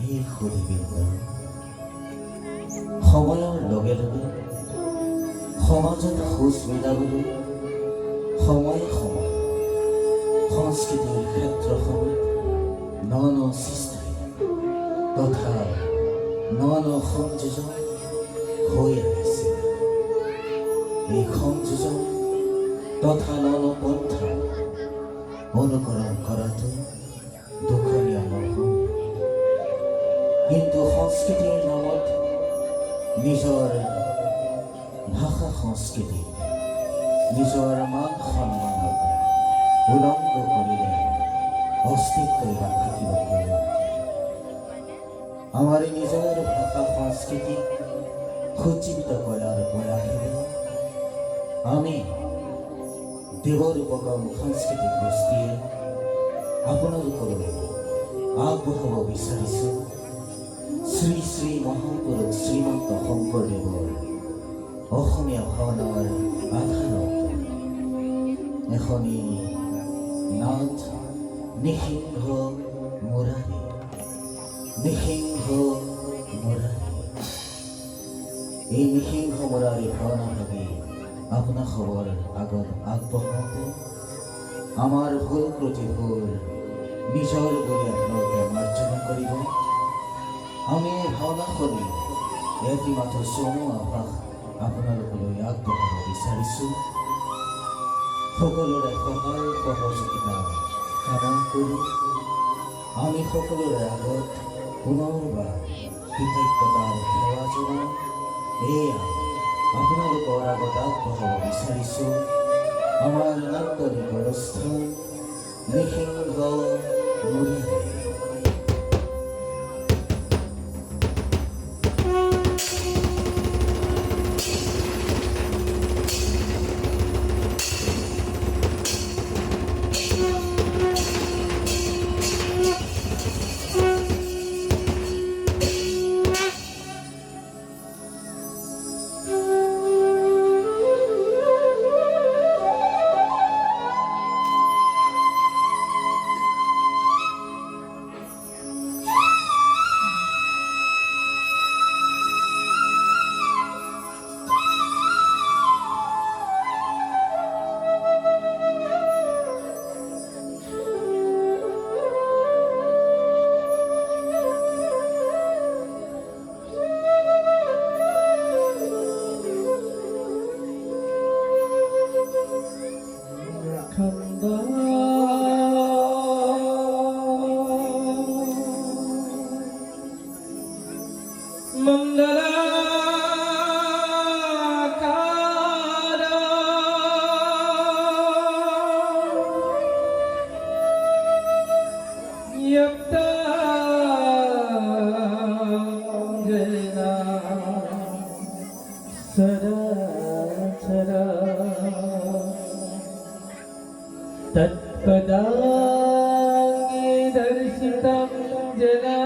এই সুধীবৃন্দ সময়ৰ লগে লগে সমাজত খোজ মিলাবলৈ সময়ে সময়ে সংস্কৃতিৰ ক্ষেত্ৰখনত ন ন সৃষ্টি তথা ন ন সংযোজন হৈ আহিছে। এই সংযোজন তথা ন ন পন্থা অনুকৰণ কৰাটো দুখনীয়া নহয়, কিন্তু সংস্কৃতিৰ নামত নিজৰ ভাষা সংস্কৃতি নিজৰ মান সন্মানক উলংঘ কৰিলে অস্তিত্বই বা থাকিব পাৰে। আমাৰ নিজৰ ভাষা সংস্কৃতি সজ্জীৱিত কৰাৰ প্ৰয়াসেৰে আমি দেৱৰূপকম সাংস্কৃতিক গোষ্ঠীয়ে আপোনালোকলৈ আগবঢ়াব বিচাৰিছোঁ শ্ৰী শ্ৰী মহাপুৰুষ শ্ৰীমন্ত শংকৰদেৱৰ অসমীয়া ভাওনাৰ আধাৰত এখনি নাট নিসিংহ মুৰাৰী। নিসিংহ মুৰাৰী, এই নিসিংহ মুৰাৰী ভাওনা ভাবি আপোনাৰ খবৰ আগত আগবঢ়াওঁতে আমাৰ ভুল ত্ৰুটিবোৰ নিজৰ বুলি আপোনালোকে মাৰ্জনা কৰিব। আমি ভাওনাখনি এটি মাত্ৰ চমু আভাস আপোনালোকলৈ আগবঢ়াব বিচাৰিছোঁ। সকলোৰে সহায় সহযোগিতা কামনা কৰি আমি সকলোৰে আগত পুনৰবাৰ কৃতজ্ঞতাৰ সেৱা জনাওঁ। এয়া আপোনালোকৰ আগত আগবঢ়াব বিচাৰিছোঁ আমাৰ নান্দনিক অনুষ্ঠান নিসিংহ মুৰাৰী। तत्पदाङ्गे दर्शितं जना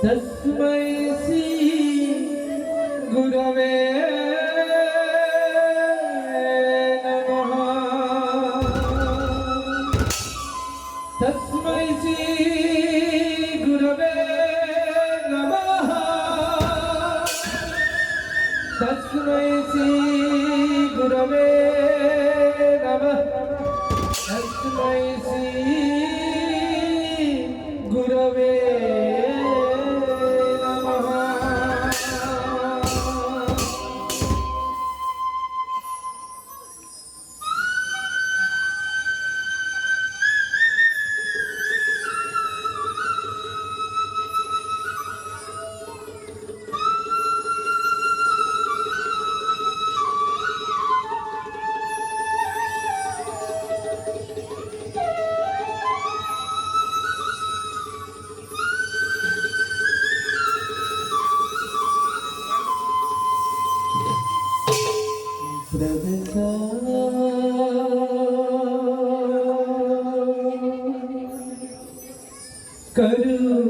तस्मै श्री गुरवे नमः। तस्मै श्री गुरवे नमः। तस्मै श्री गुरवे नमः। तस्मै श्री गुरवे नमः।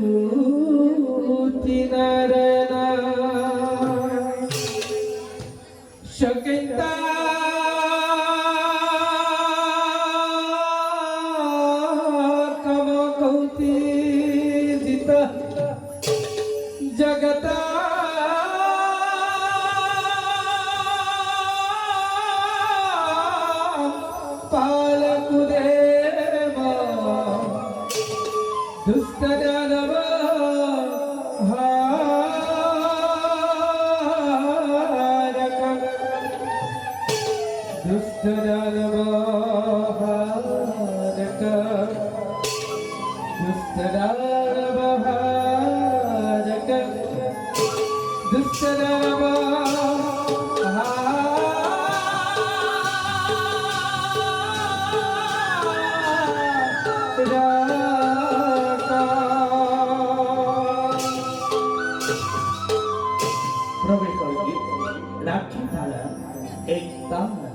करुति नारायण शक्यता कम कौती প্রবেশ করি রাখি ধারা এই তামরা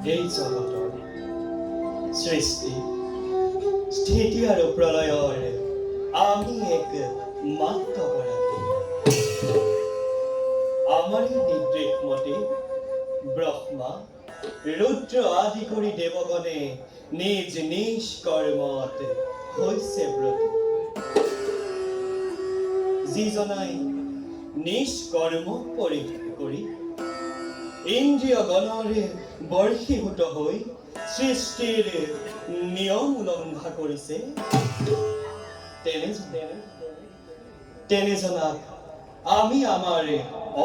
এই জগতৰ সৃষ্টি স্থিতি আৰু প্ৰলয়ৰ আমি এক মাত্ৰ গৰাকী আমাৰে নিৰ্দেশ মতে ব্ৰহ্মা ৰুদ্ৰ আদি কৰি দেৱগণে নিজ নিজ কৰ্মত হৈছে ব্ৰতী যিজনাই নিজ কৰ্ম পৰিত্যাগ কৰি ইন্দ্ৰিয় গণৰে বৰ্ষীভূত হৈ সৃষ্টিৰ নিয়ম উলংঘা কৰিছে তেনেজনাক আমি আমাৰ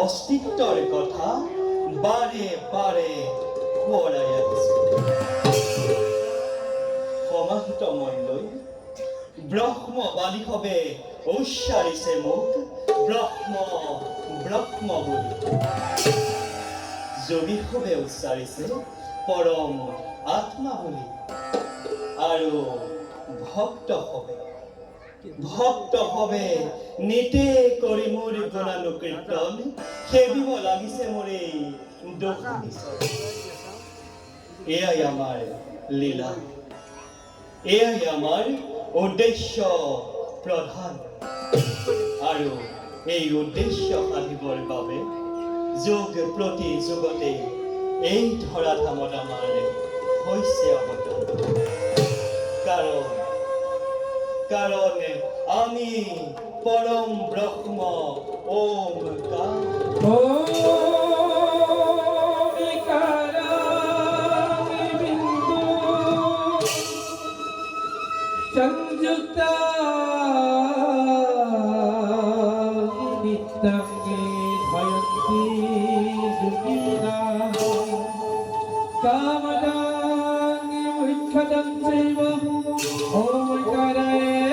অস্তিত্বৰ কথা বাৰে বাৰে সোঁৱৰাই আহিছোঁ সমাহিত মনলৈ ব্ৰহ্মবাদীভাৱে উচ্চাৰিছে মোক ব্ৰহ্ম ব্ৰহ্ম বুলি যোগীভাৱে উচ্চাৰিছে পৰম আত্মা বুলি আৰু ভক্তভাৱে নিতে কৰি মোৰ গুণানুকীৰ্তন সেবিব লাগিছে মোৰ এই দোষী এয়াই আমাৰ লীলা এয়াই আমাৰ উদ্দেশ্য প্ৰধান আৰু এই উদ্দেশ্য সাধিবৰ বাবে যোগ প্ৰতি যুগতে এই ধৰাধামত আমাৰ হৈছে অৱতাৰ কাৰণ আমি পৰম ব্ৰহ্ম ওমকাৰ संयुक्ता नित्यंगे भयन्ति सुखिना कामदांगे मुख्यदंसेव ओंकाराय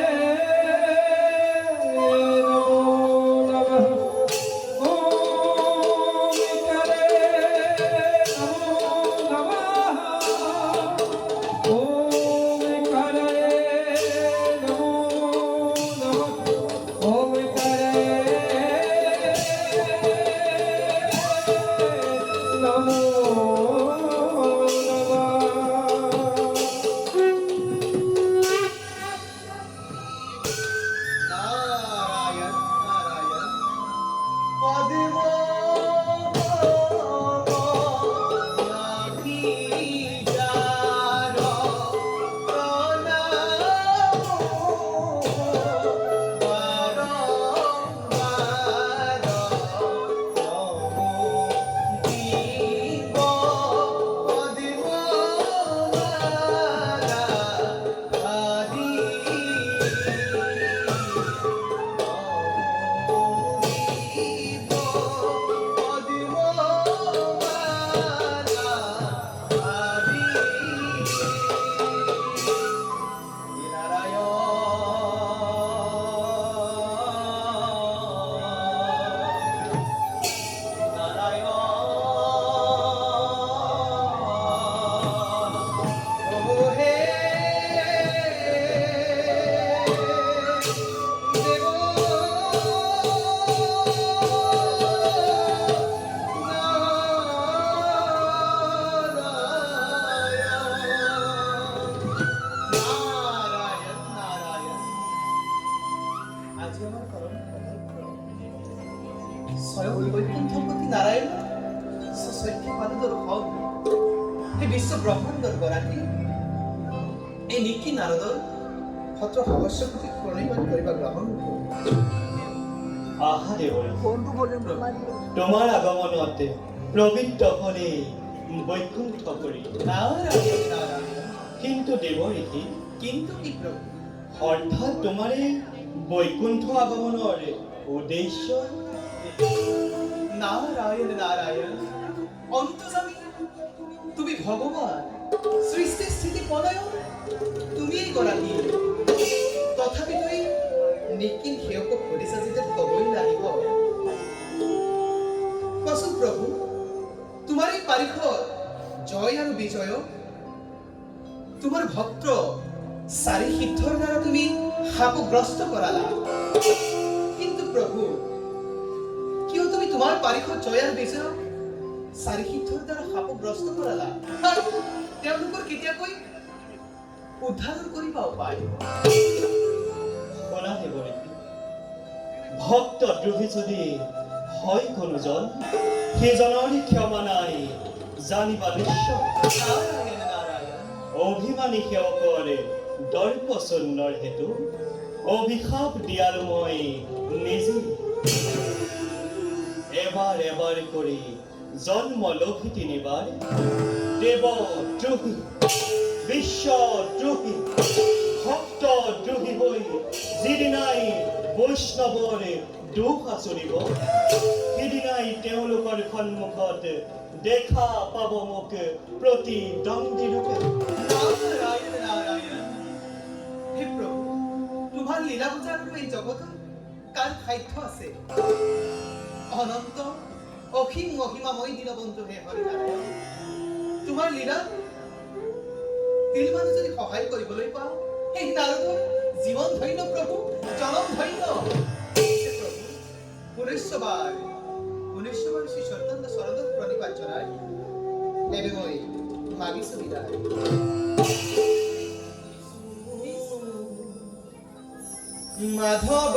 নারায়ণ সচৈক্য পাদৰ হওক হে বিশ্ব ব্ৰহ্মাণ্ডৰ গৰাকী এই নিকি নাৰদৰ সত্ৰ আৱশ্যকতা প্ৰণীত কৰিবা গ্ৰহণ আহা দেৱৰী তোমাৰ আগমনতে প্ৰবৃত্ত হলে বৈকুণ্ঠ কৰি নাৰায়ণ নাৰায়ণ কিন্তু দেৱৰীতি কিন্তু কি প্ৰভু অৰ্থাৎ তোমাৰ এই বৈকুণ্ঠ আগমনৰ উদ্দেশ্য নারায়ণ নারায়ণ অন্তর্যামী তুমি ভগবান সৃষ্টি স্থিতি পলয় তুমি এই গৰাকী তথাপি তুই নিকিন সেয়ক সুধিছা যেতিয়া ক'বই লাগিব কোৱাচোন প্ৰভু তোমাৰ এই পাৰিষদ জয় আৰু বিজয় তোমাৰ ভক্ত চাৰি সিদ্ধৰ দ্বাৰা তুমি শাপগ্ৰস্ত কৰালা কিন্তু প্ৰভু কিয় তুমি তোমাৰ পাৰিষদ জয় আৰু বিজয় চাৰি সিদ্ধৰ দ্বাৰা শাপগ্ৰস্ত কৰালা আৰু তেওঁলোকৰ কেতিয়াকৈ উদ্ধাৰ কৰিবা উপায় শুনা দেৱৰীতি ভক্ত দ্ৰোহী যদি হয় কোনোজন সেইজনৰ ক্ষমা নাই জানিবা নিশ্চয় নাৰায়ণ নাৰায়ণ অভিমানী সেৱকৰে দৰ্প চূৰ্ণৰ হেতু অভিশাপ দিয়ালো মই নিজে এবাৰ এবাৰ কৰি জন্ম লভি তিনিবাৰ দেৱ দ্ৰোহী বিশ্ব দ্ৰোহী ভক্ত দ্ৰোহী হৈ যিদিনাই বৈষ্ণৱৰ দুখ আচৰিব সিদিনাই তেওঁলোকৰ সন্মুখত দেখা পাব মোক প্ৰতিদ্বন্দ্বী ৰূপে নারায়ণ নারায়ণ হে প্ৰভু তোমাৰ লীলা পূজা আৰু এই জগতত কাৰ সাধ্য আছে অনন্ত অসীম মহিমাময় দীনবন্ধু হে হৰি নাৰায়ণ তোমাৰ লীলা তিল মানুহ যদি সহায় কৰিবলৈ পাওঁ সেই নাৰদৰ জীৱন ধন্য প্ৰভু জনম ধন্য হে প্ৰভু পুনেশ্ববাৰ শ্ৰী চৈতন্য চৰণত প্ৰণিপাত জনাই এবে মই মাগিছো বিদায় মাধৱ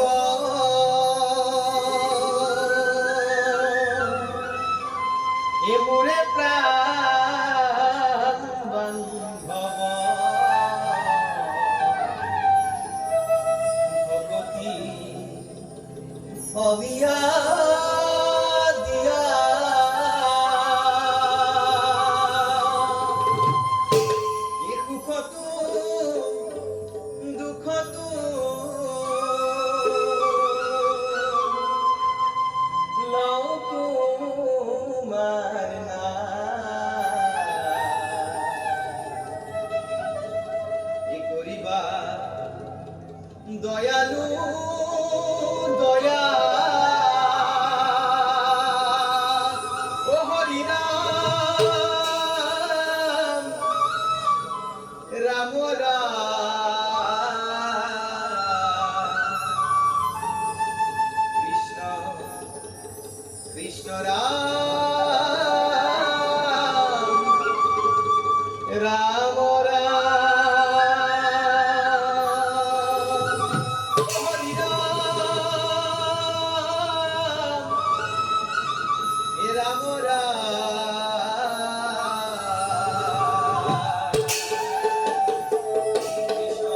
এমোৰে প্ৰাণ বান্ধৱ ভগতি অবিয়া দিয়া এই সুখতো দুখতো লওঁ তোমাৰ নাম। এই কৰিবা দয়ালু দয়া ও হৰি ৰাম ৰাম কৃষ্ণ কৃষ্ণ রাম হরি রাম কৃষ্ণ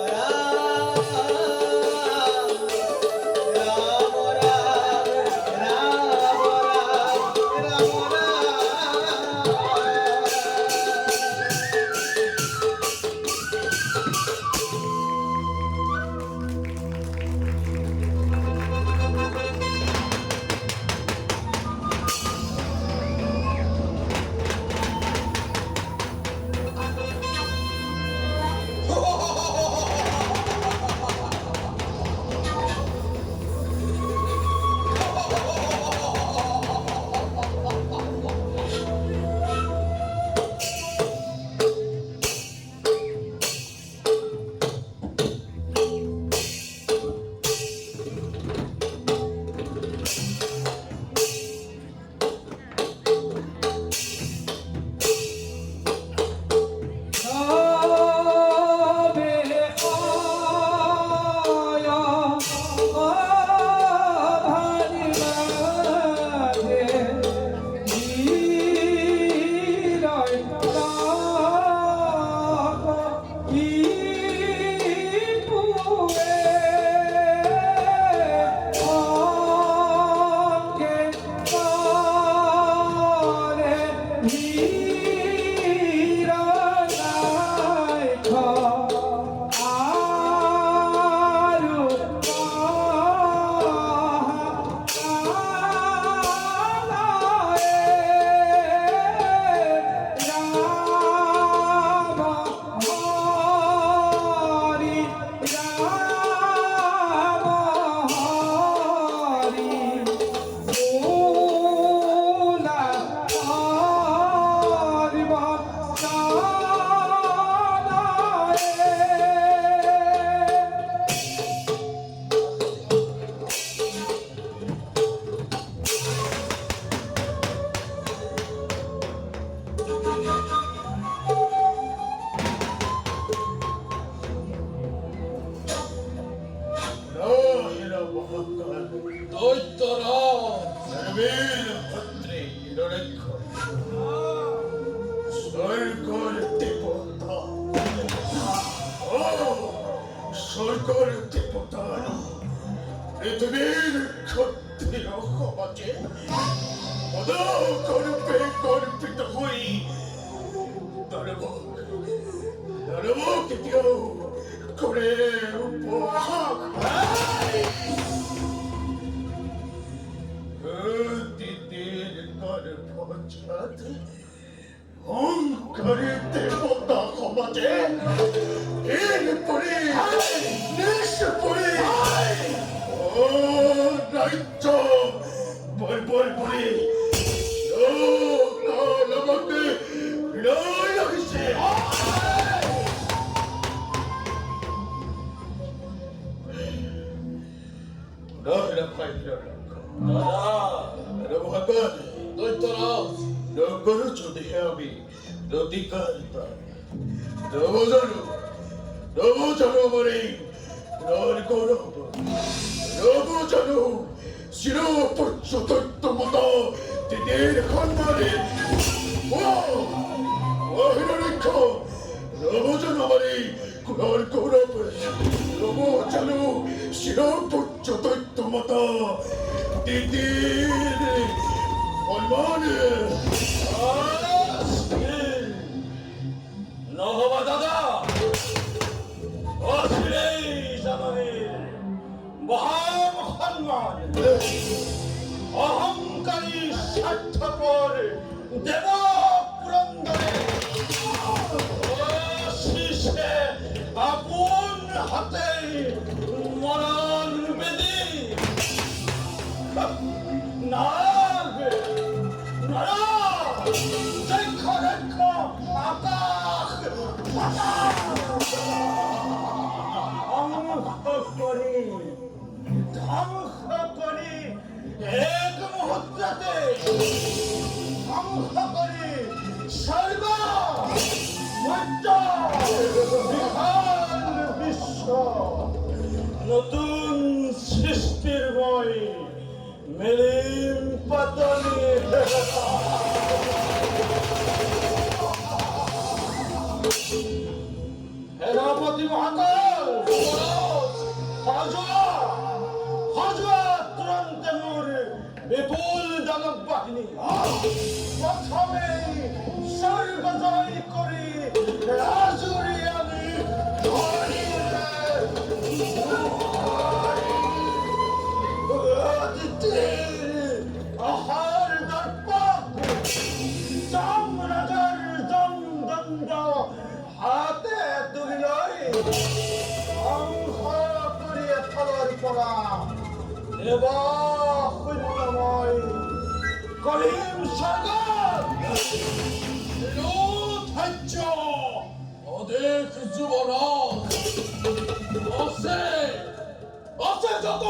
গর্বিত হই দানব কেউ করে উপহার দিদির গর্ভজাতে অহংকারে দেবতা সমাজে এরপরে নিষ্পরে ও রাজ্য বলবল বলে লোকাল আমাকে বিনয় রাখিছে নগর যদি আমি নদীকার নবজানু আমার এই গৌরব নবজানু শিরোপর্যতত্বমত দিদের সম্মানে নবজানু আমার এই গৌরব নবজানু শিরোপর্যতত্বমত দিদির সম্মানে নহবা দাদা অচিরেই জানবীর মহান সম্মান অহংকারী স্বার্থপর দেব পুরন্দরে শীর্ষে আপন হাতে মরণ বেদি নাগ নারাগ দেখ আকাশ ধ্বংস করি এক মুহূর্ততে ধ্বংস করি সর্ব বিহার বিশ্ব নতুন সৃষ্টির বই মেলিম পাতনি সেনাপতি মহাকাল হজুয়া তুরন্তে মোর বিপুল দানব বাহিনী প্রথমে স্বর্গ জয় করি রাজুরি আমি আহার দর্পক চামরাজার দণ্ড হাতে তুলিলই অংশ করিয়ে ফলর পড়া দেব শূন্যময় করিম সাগর লোধার্য অধিক যুবরাজ আছে যত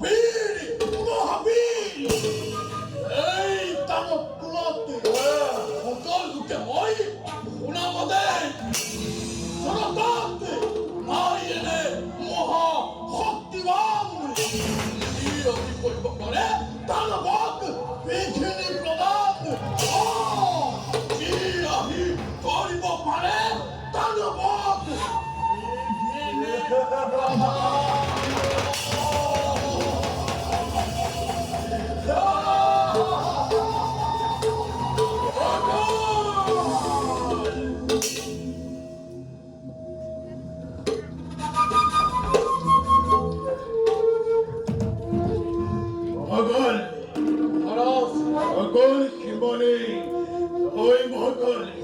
বীর মহাবীর এই দানব কুলতে সকল দুঃখে হয় উনামদে জনতাতে মায়েরে মহা শক্তিবান বিরোধী কৰিব পাৰে দানৱক বিঘিনি প্ৰদান আহি কৰিব পাৰে দানৱক বিঘিনি সকল শিৱনে হৈ মহাকালী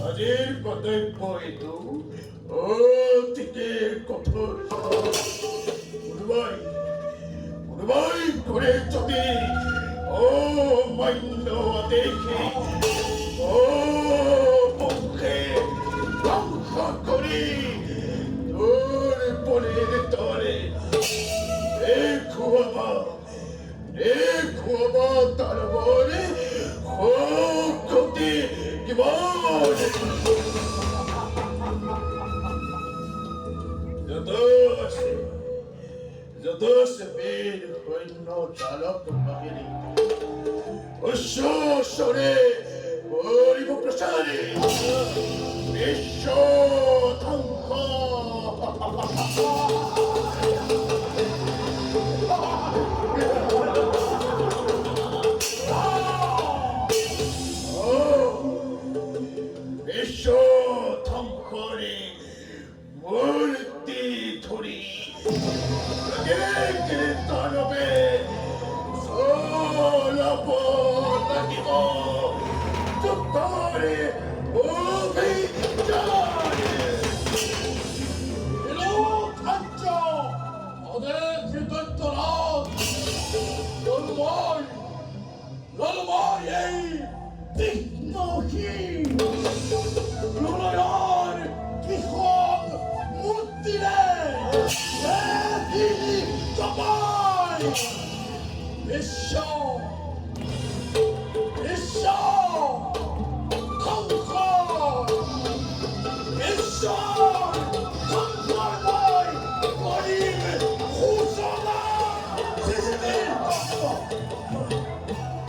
আজিৰ কৰ্তব্য এইটো অতিকে কঠোৰ কোনোবাই কৰে যদি অমান্য দেখি মুখে ধ্বংস কৰি তোৰ পৰীৰ তৰে খুৱাবা তারপরে ক্ষতি যত বীর সৈন্য চালক বাহিনী উচ্চস্বরে করিব প্রসারে বিশ্ব ধ্বংস Dare Ovidare Hello Tancho 어제 들떴더라 너는 뭐이 빅노히 너는 기홍 못디네 내비니 떠바이 미션 컨콜 미션 컨콜보이 거리를 호소나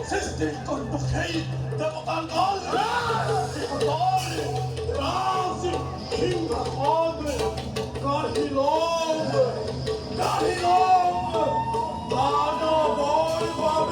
시스템 건복해이 대목한 걸 라시 킹가 헌을 가히롬 나도 몰밤에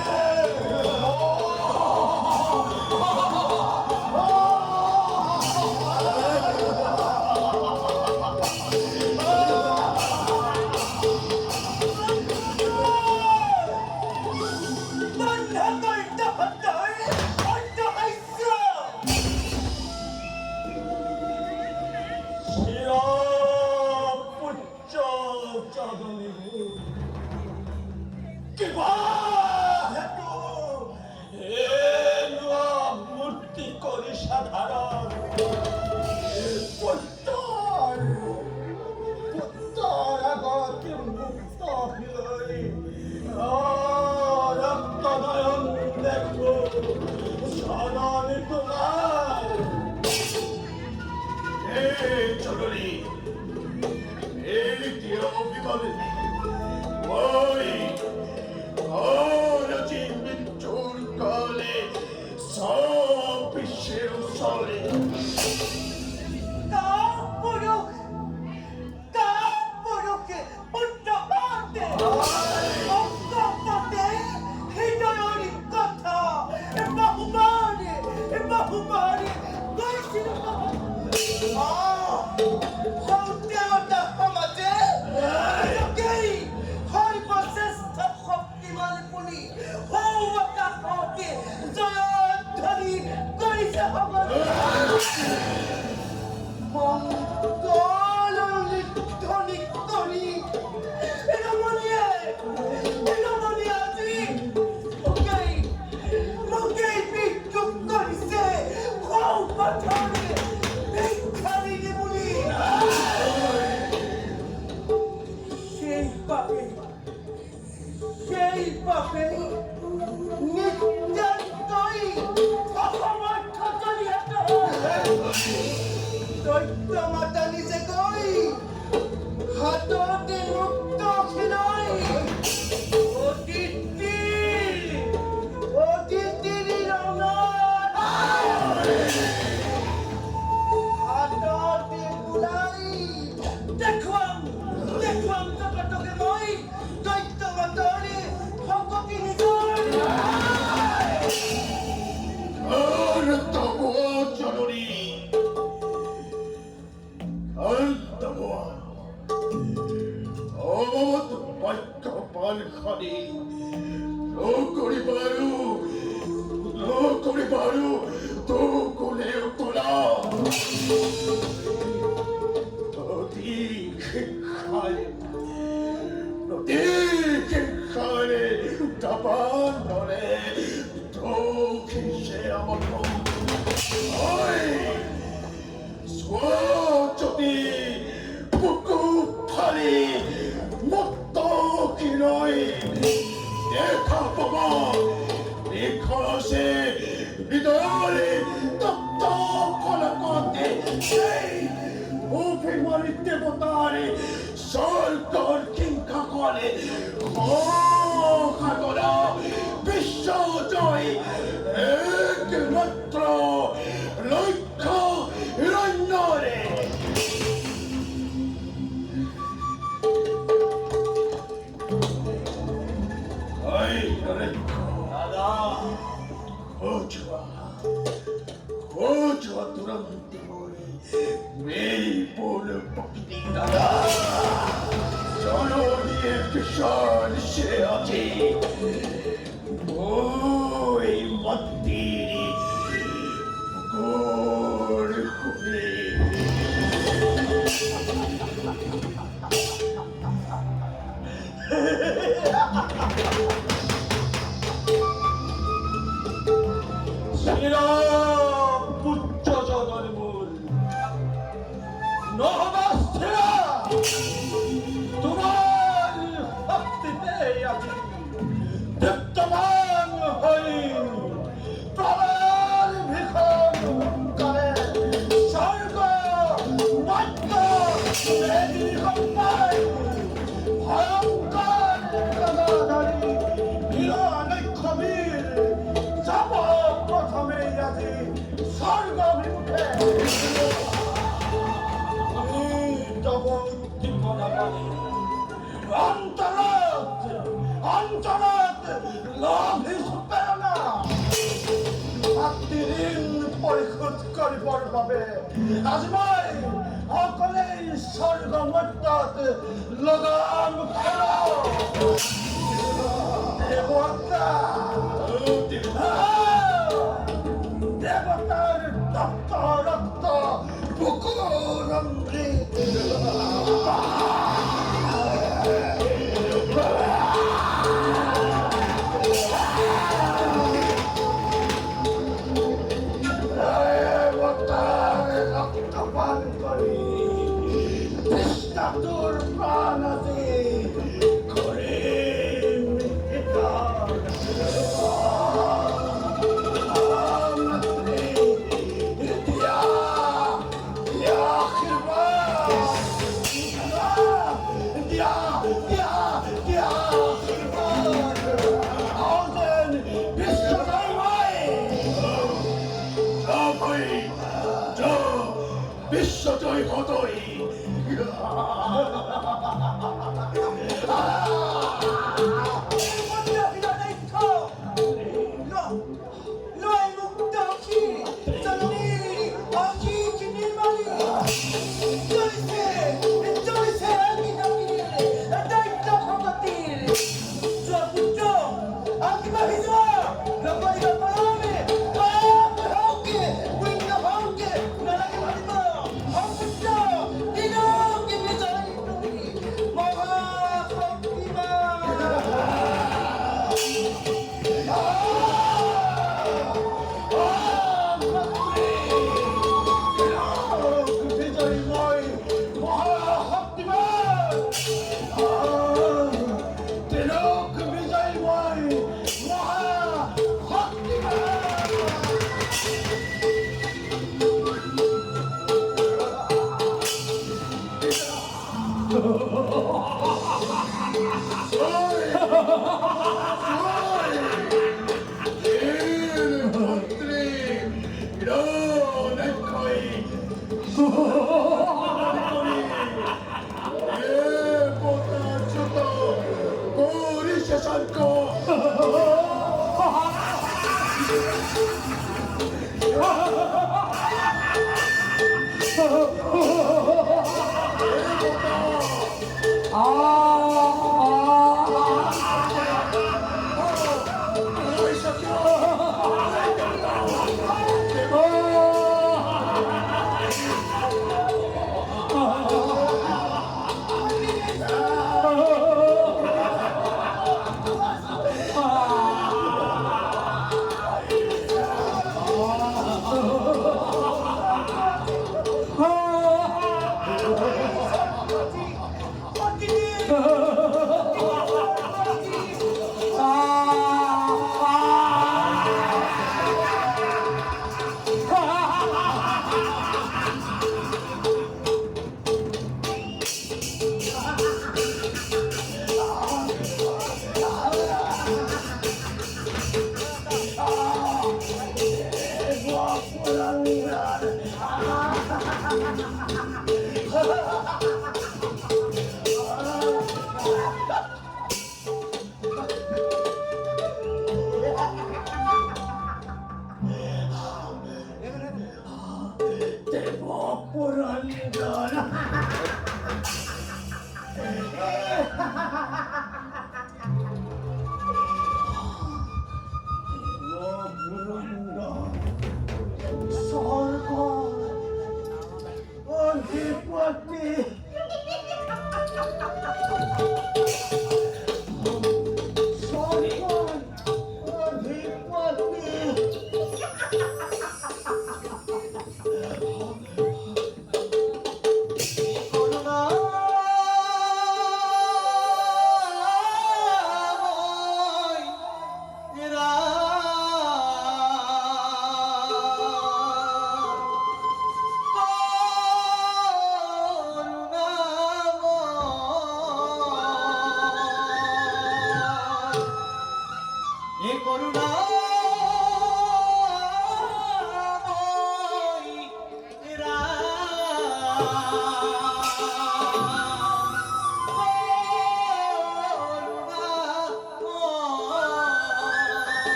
시라 붙여져 너를 너마스테라 도만 확대해야지 득점한 허인 빠른 비컨 가래 살과 왔다 내일 한날 화영간 가다니 일어나는 커밀 잡아 버텨매야지 살과 미국해 아니 저거 웃긴 안타라트 라비스 빼나 박디린 뻘컷거리 버리바베 하지만 아까내 살과 맞다트 러가 묵혀라 내보았다 내보았다를 딱따락다 부끄럽네 미쳐져이 거더이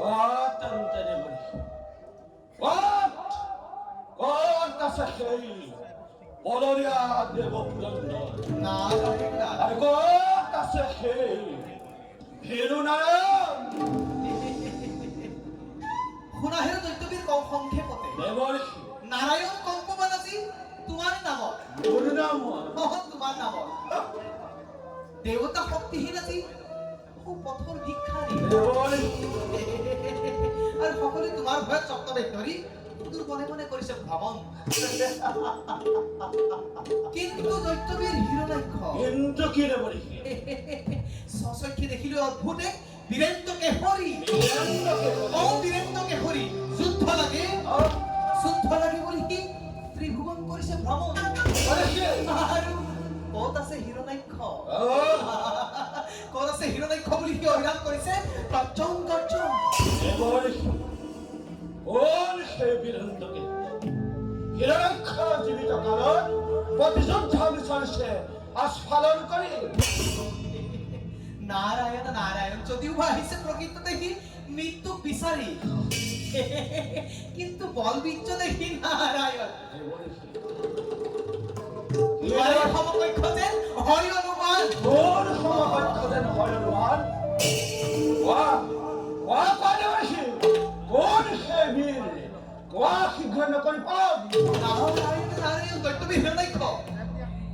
Tantere bari. What? What আছে সেই বলরিয়া দেবপুরন্দ? নারায়ণ নারায়ণ। আর কত আছে সেই ভীরু নারায়ণ? শুনা হেৰ দৈত্যবীৰ কম সংক্ষেপতে দেৱৰ্ষি নাৰায়ণ কম্পবানাজী তোমাৰ নামত মোৰ নাম তোমাৰ নামত দেৱতা শক্তিহীন আজি সুপথৰ ভিক্ষাৰী দেৱৰ্ষি আৰু সকলোৱে তোমাৰ ভয়ত চক্ৰবেশ ধৰি তোৰ মনে মনে কৰিছে ভ্ৰমণ কিন্তু দৈত্যবীৰ হিৰণ্যাক্ষ কিন্তু কি দেৱৰ্ষি স্বচক্ষে দেখিলো অদ্ভুত এক বীৰেন্দ্ৰ কেশৰী বীৰেন্দ্ৰ কেশৰী যুদ্ধ লাগে বুলি সি ত্ৰিভুৱন কৰিছে ভ্ৰমণ আৰু ক'ত আছে হিৰণ্যাক্ষ ক'ত আছে হিৰণ্যাক্ষ বুলি সি অভিযান কৰিছে প্ৰচণ্ড গৰ্জন দেৱৰ্ষি কোন সেই বীৰেন্দ্ৰকে হিৰণ্যাক্ষ জীৱিত কালত প্ৰতিযোদ্ধ বিচাৰিছে আস্ফালন কৰি নারায়ণ নারায়ণ যদিও বা আহিছে প্ৰকৃততে সি মৃত্যু বিচাৰি কিন্তু বলবীৰ্য দেখি নারায়ণ ইয়াৰে সমকক্ষ যেন হৰি অনুমান কোন সমকক্ষ যেন হয় অনুমান কোৱা দেৱৰ্ষি কোন সেই বীৰ কোৱা শীঘ্ৰ নকৰি পাম নারায়ণ নারায়ণ দৈত্যবীৰ হিৰণ্যাক্ষ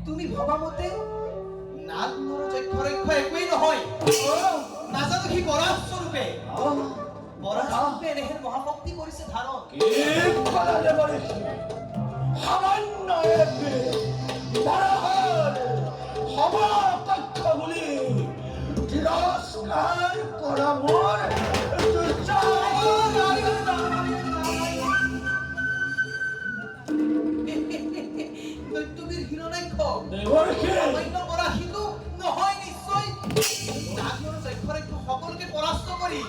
তুমি ভবা মতে নাগ নৰ যক্ষৰক্ষ একোৱেই নহয় নাজানো সি বৰাস্বৰূপে এনেহেন মহাশক্তি কৰিছে ধাৰণ কি কলা দেৱৰ্ষি সামান্য এক বৰাহৰ সমকক্ষ বুলি তিৰস্কাৰ কৰা মোৰ দৈত্যবীৰ হিৰণ্যাক্ষ দেৱৰ্ষি সামান্য পৰাশীতো নহয় নিশ্চয় নাগ নৰ যক্ষৰক্ষ সকলোকে পৰাস্ত কৰি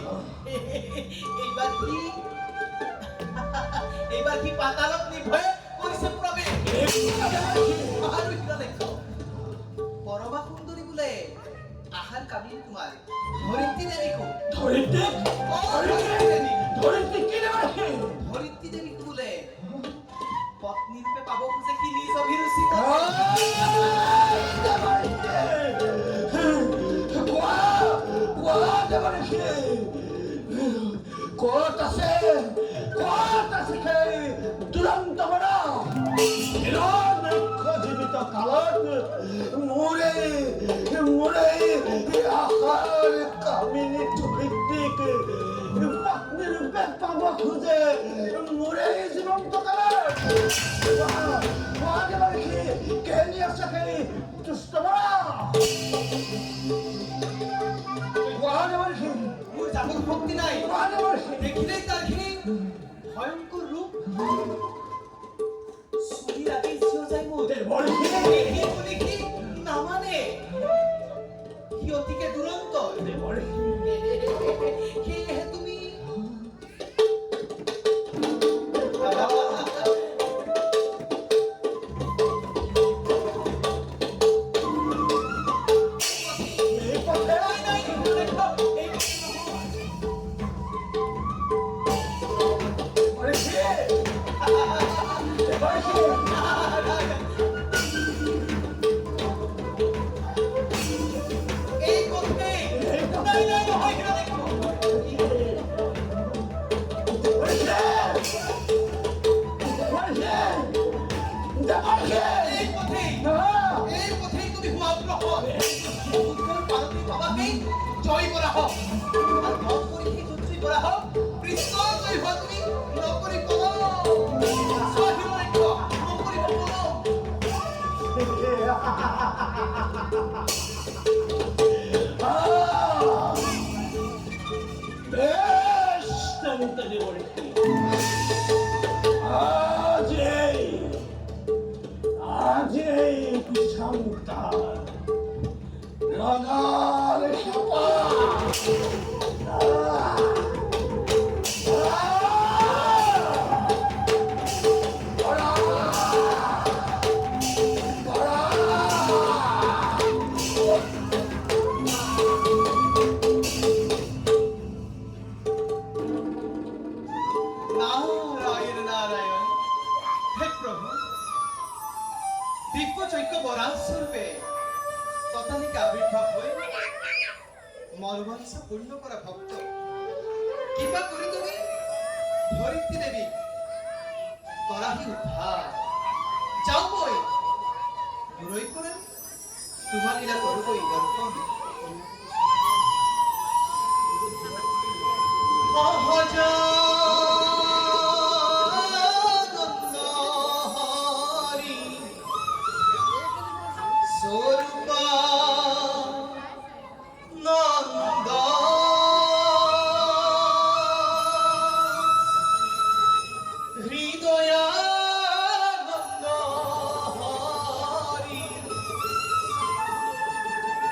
এইবাৰ সি পাতালত নিভয়ে কৰিছে প্ৰৱেশ আৰু হিৰণ্যাক্ষ পৰমা সুন্দৰী বোলে আহাৰ কামিল তোমাৰ ধৰিত্ৰী দেৱীকো ধৰিত্ৰী কি দেৱৰ্ষি ধৰিত্ৰী দেৱীকো বোলে পত্নী ৰূপে পাব খোজে কি নিজ অভিৰুচি ক'ত আছে সেই দুৰন্ত বৰা হিৰণ্যাক্ষ জীৱিত কালত মোৰে আহাৰ কামিনী ধৰিত্ৰীক পত্নী ৰূপে পাব খোজে মোৰে জীৱন্ত কালত কেনি আছে সেই দুষ্ট বৰা মোৰ যাবৰ শক্তি নাই দেখিলেই তাৰ সেই ভয়ংকৰ ৰূপ চুলি ৰাতি জিয় যায় মোৰ দেখি নামানে সি অতিকে দুৰন্ত সেয়েহে তুমি জয় কৰা হওক আৰু নকৰি সেই যুদ্ধ কৰা হওক কৃষ্ণ জয় হোৱা তুমি নকৰি নারায়ণ নারায়ণ হে প্রভু দিব্য যজ্ঞ বরাহ স্বরূপে ততালিকা আবির্ভাব হয়ে মনোবাঞ্ছা পূর্ণ করা ভক্ত কিবা করে তুমি ধরিত্রী দেবী করাহি উদ্ধার যাও বই দূরই করে তোমার লীলা করবই দর্পণ সহজানন্দ হরি স্বরূপা নন্দ হৃদয়ানন্দ হরি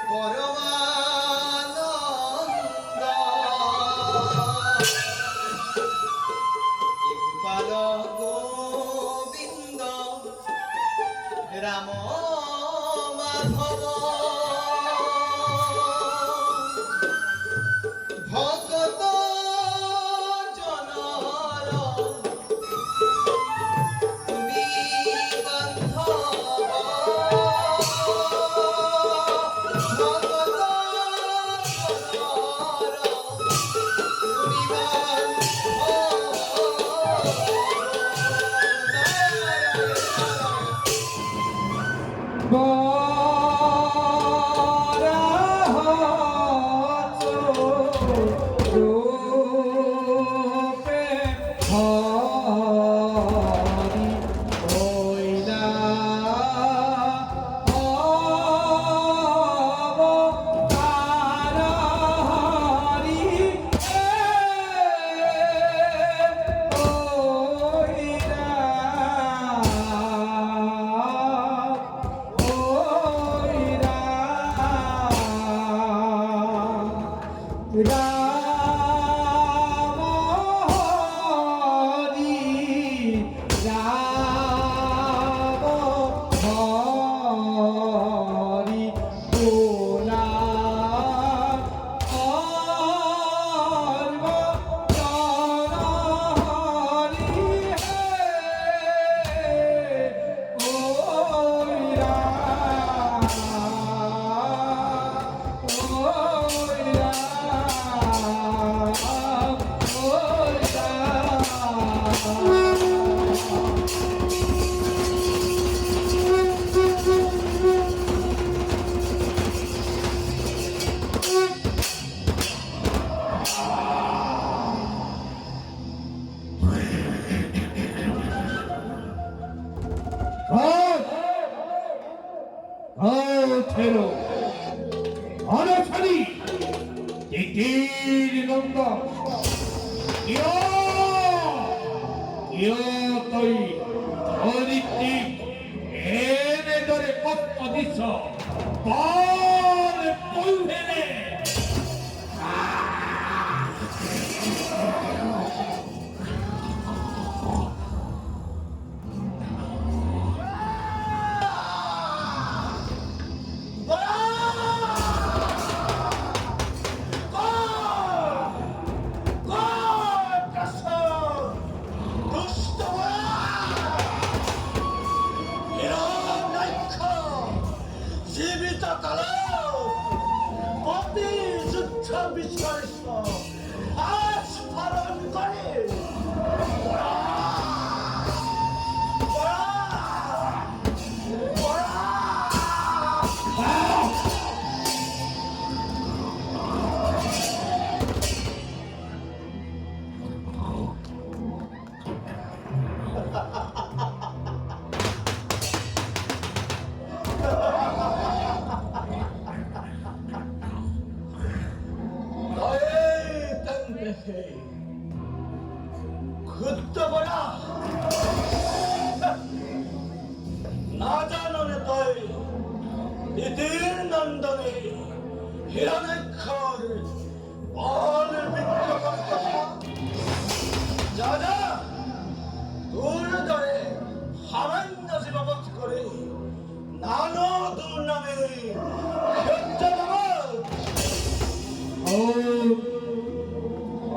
পরমানন্দ ইকবাল গোবিন্দ রাম মাধব ভগত জনর তুমি বান্ধব ভগত জনর তুমি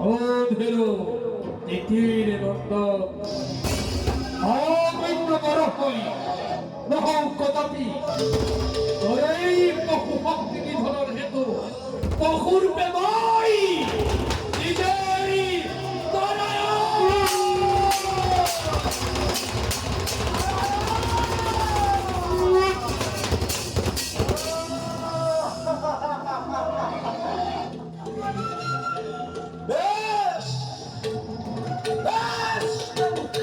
অধের তিতির অবৈন্য বরহই নহৌ কদাপি তোরেই বহু ভক্তি নিধনের হেতু বহুরূপে মই নিজেই বেশ বেশ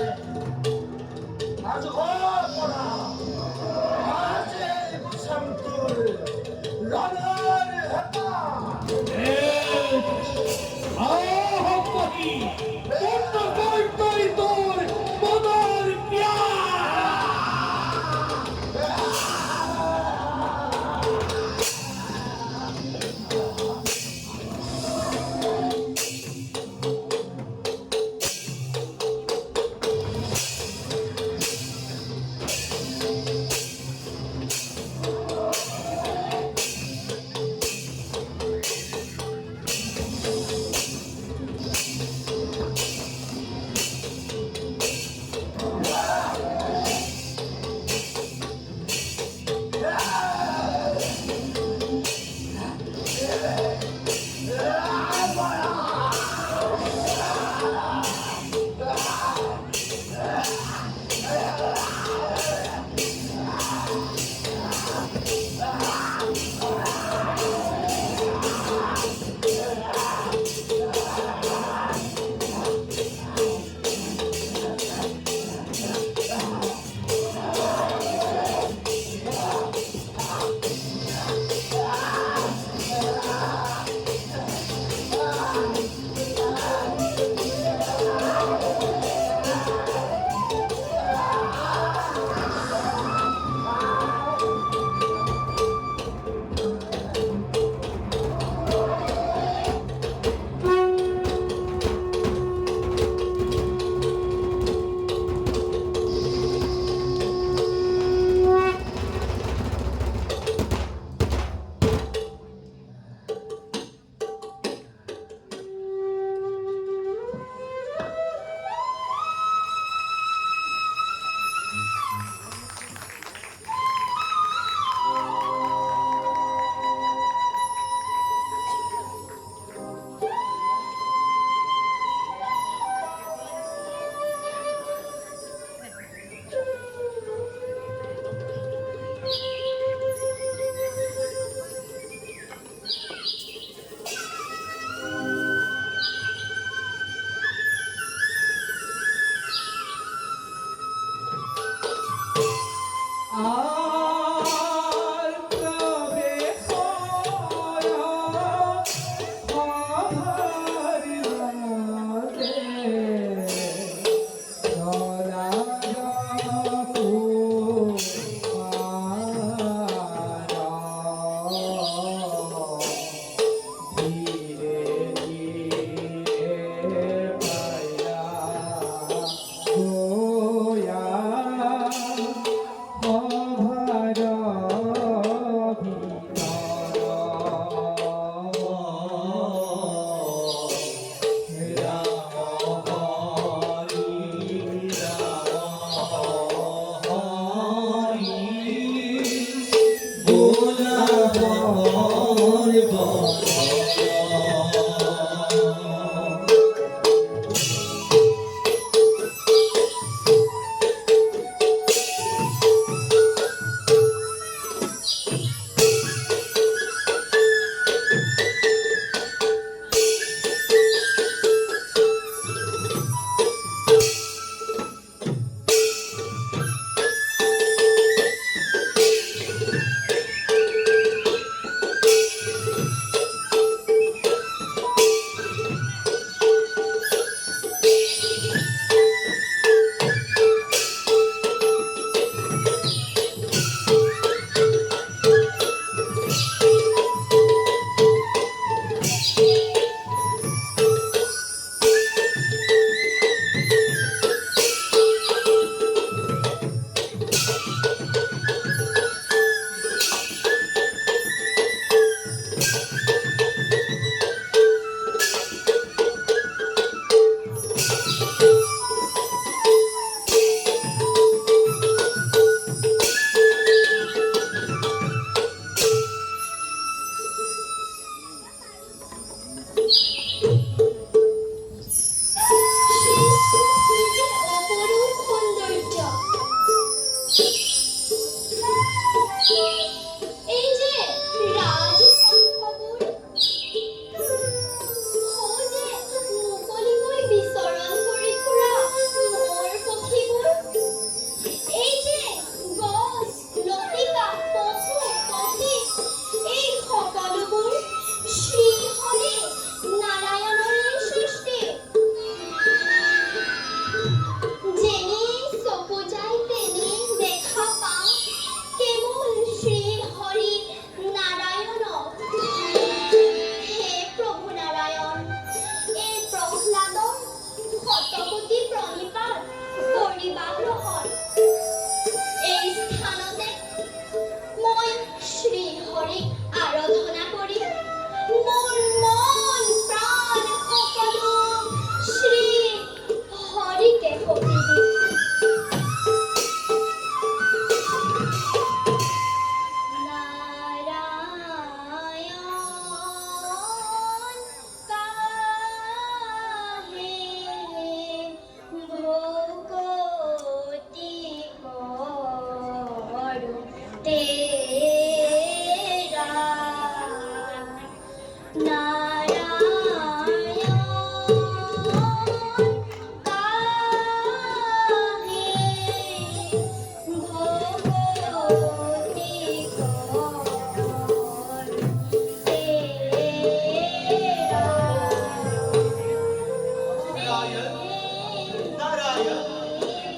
নারায়ণ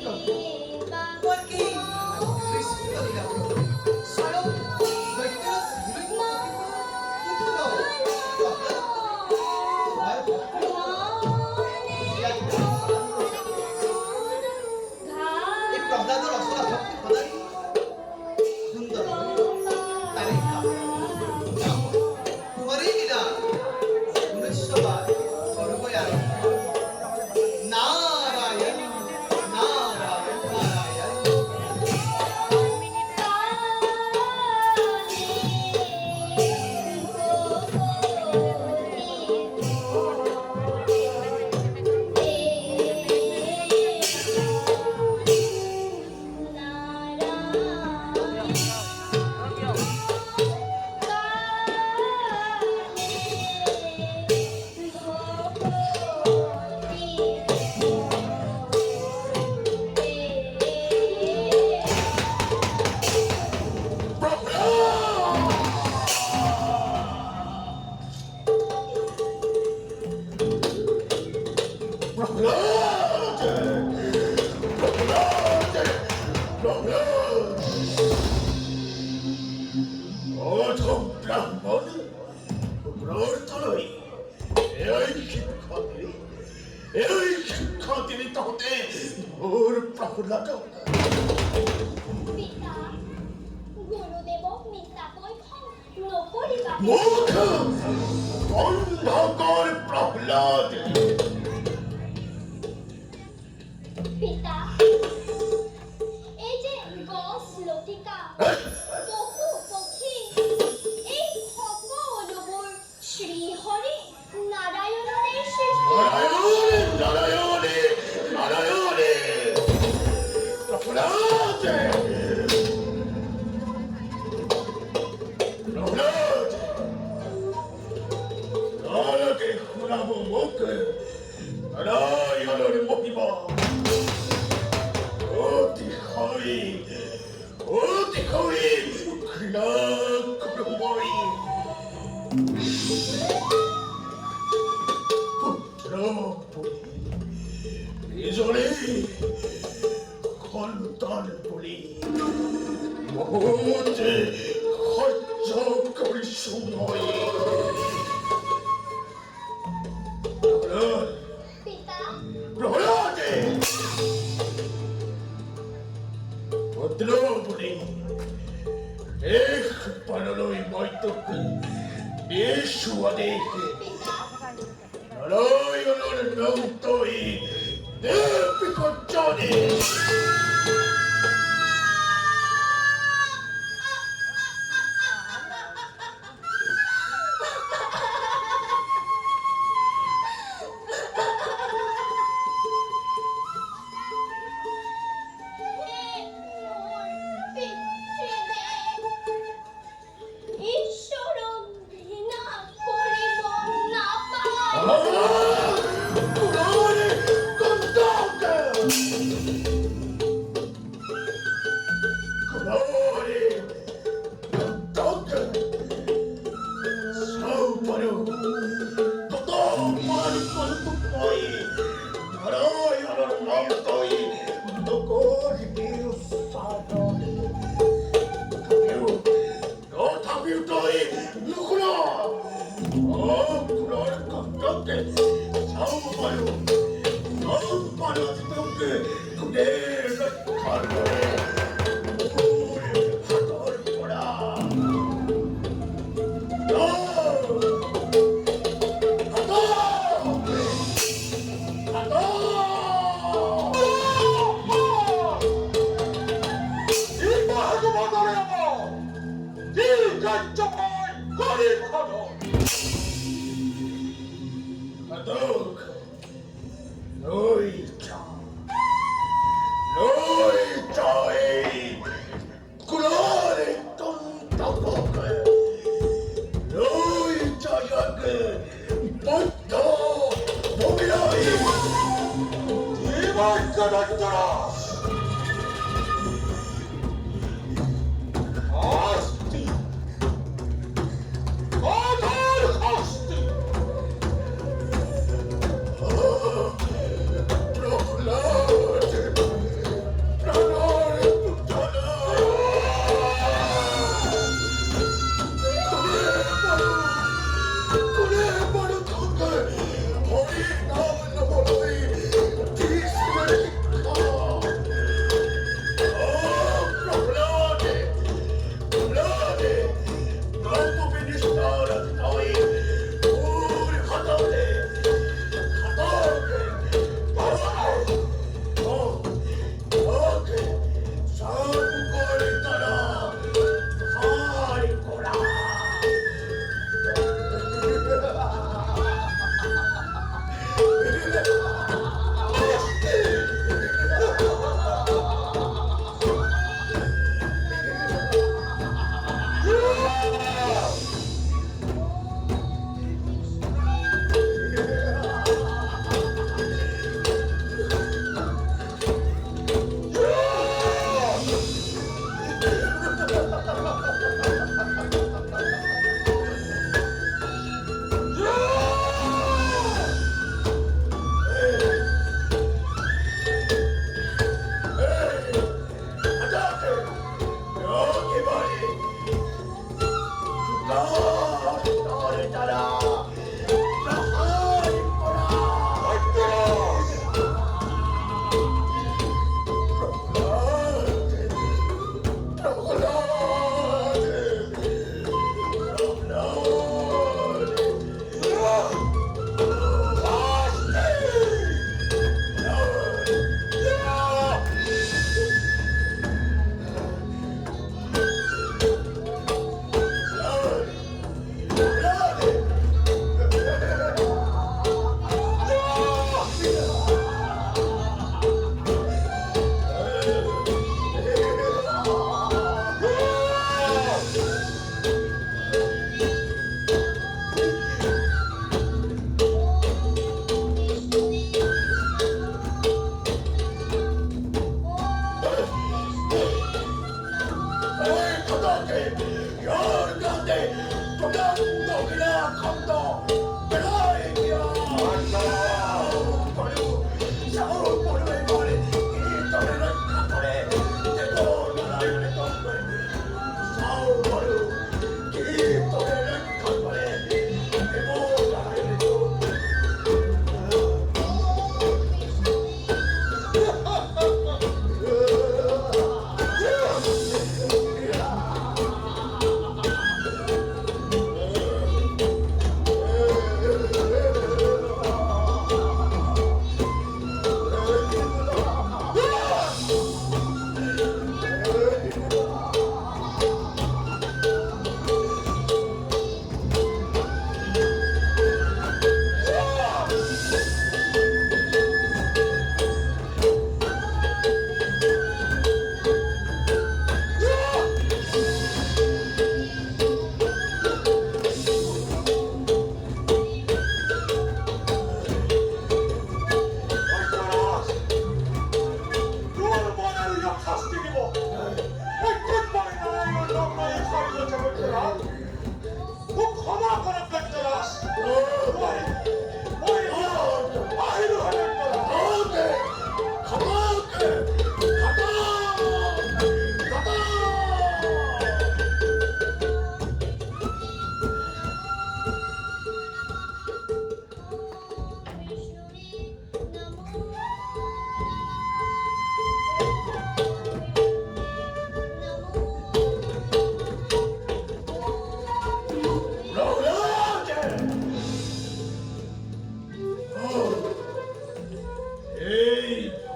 প্রভু মই কি কৃষ্ণ লীলা প্রভু স্বয়ং দৈত্যৰ পুত্ৰ তোমাৰ ভক্ত এই প্ৰহ্লাদৰ অচলা ভক্তি সদায় সুন্দৰ তাৰে তোমাৰেই লীলা 1900 বাৰ সৰুকৈ আৰম্ভ নারায়ণ নারায়ণ নারায়ণ পিতা গুৰুদেৱক মিছাকৈ খং নকৰিবা পিতা এই যে গছ লতিকা পশু পক্ষী এই সকলোবোৰ শ্ৰীহৰি নাৰায়ণৰে সৃষ্টি সন্তান বুলি বহুতে সহ্য কৰিছো মই পিতা প্ৰহ্লাদে ভদ্ৰ বুলি এক পানলৈ মই তোক দিছো আদেশ পিতা নাৰায়ণৰ নাম তই দেৱিকজনে ঈশ্বৰক ঘৃণা কৰিব নাপায় Lord.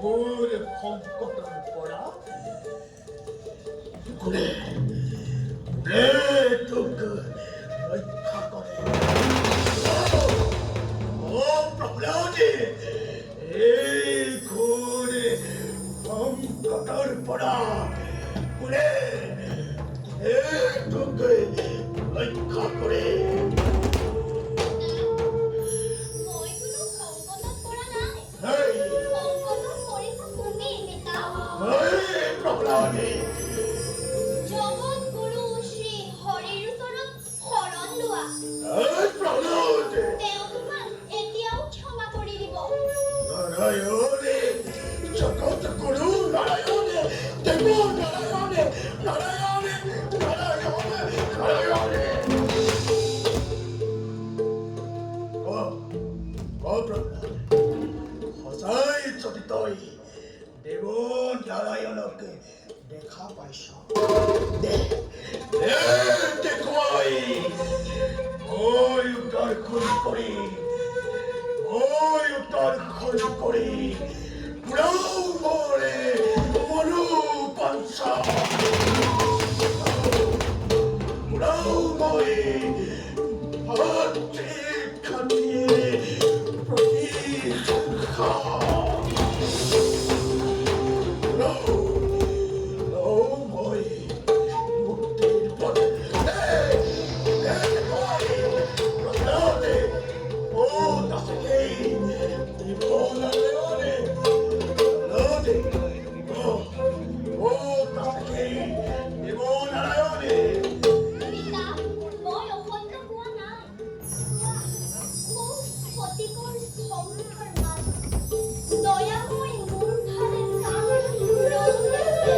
ঘোর সংকটৰ পৰা কোনে তোক ৰক্ষা কৰে। প্ৰহ্লাদে এই ঘোৰ সংকটৰ পৰা কোনে তোক ৰক্ষা কৰে। মই কোনো সংকটত পৰা নাই। এই সংকটত পৰিছা তুমি, পিতা। প্ৰহ্লাদে জগতগুৰু শ্ৰী হৰিৰ ওচৰত শৰণ লোৱা। প্ৰহ্লাদে তেওঁ তোমাক এতিয়াও ক্ষমা কৰি দিব। নারায়ণে জগৎগুরু নারায়ণে দেব নারায়ণে নারায়ণে নারায়ণে নারায়ণে সঁচাই যদি তই দেৱ নাৰায়ণক দেখা পাইছ দেখুৱাই মই দৰ্শন কৰি দৰ্শন কৰি পুৰৌমৰে মনোবাঞ্ছা পুৰৌমৰে ভাতৃ খাতিয়ে প্ৰতিষ্ঠা পুৰৌমৰে মুক্তিৰ পথ পিতা, মই অসত্য কোৱা নাই। মোৰ স্ফটিকৰ স্তম্ভৰ মান। দয়াময় মোৰ ফালে চাই ৰৈ আছে।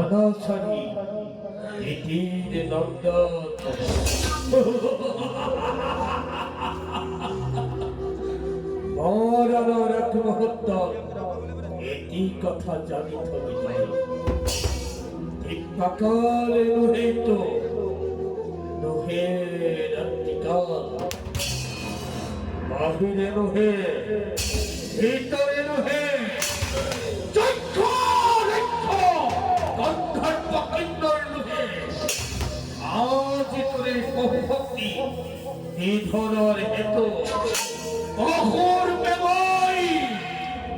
ধনসরি এটির নন্দন মরণর এক মুহূর্ত এটি কথা জানিত বিজয় দীপাকালে নহে তো নহে রাত্রিকাল বাহিরে নহে ভিতরে নহে চক্ষু রেখো গন্ধর্ব কন্যর নহে আজ তোরে বহুভক্তি নিধনের হেতু অঘোর বেবই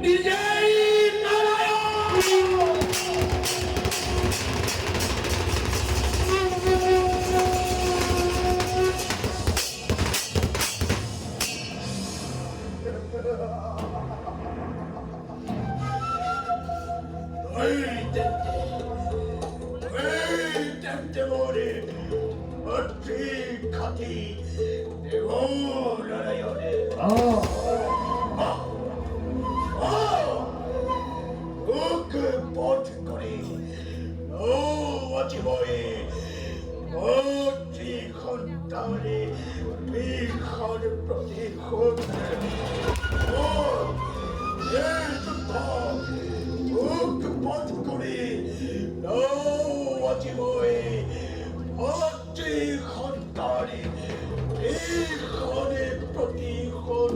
নিজেই নারায়ণ মরে অতি খাতি দেব নারায়ণে ওকে পথ করে ও অচিবয়ে অতি ঘন্টারে বিখন প্রতিখন ও ওকে পথ করে ও অচিবয়ে অতি ঘন্টারে বিখনে প্রতিখন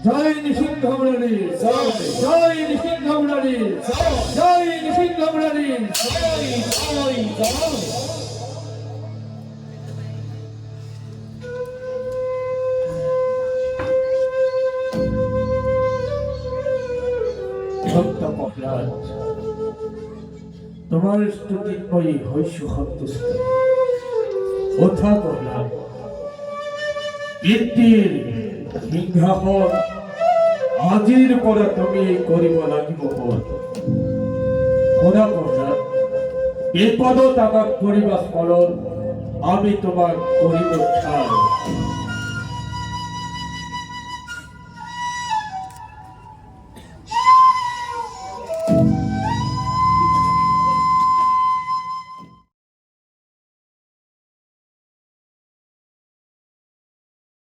জয় নৃসিংহমুরারি জয় নৃসিংহমুরারি জয় নৃসিংহমুরারি জয় জয় জয় সত্য প্রহ্লাদ তোমার স্তুতিময়ী হইস সন্তুষ্ট ওঠা প্রহ্লাদ কীর্তির সিংহাসন আজির পৰা তুমি কৰিব লাগিব শুনা প্ৰহ্লাদ বিপদত আমাক কৰিবা স্মৰণ আমি তোমাক কৰিব চাওঁ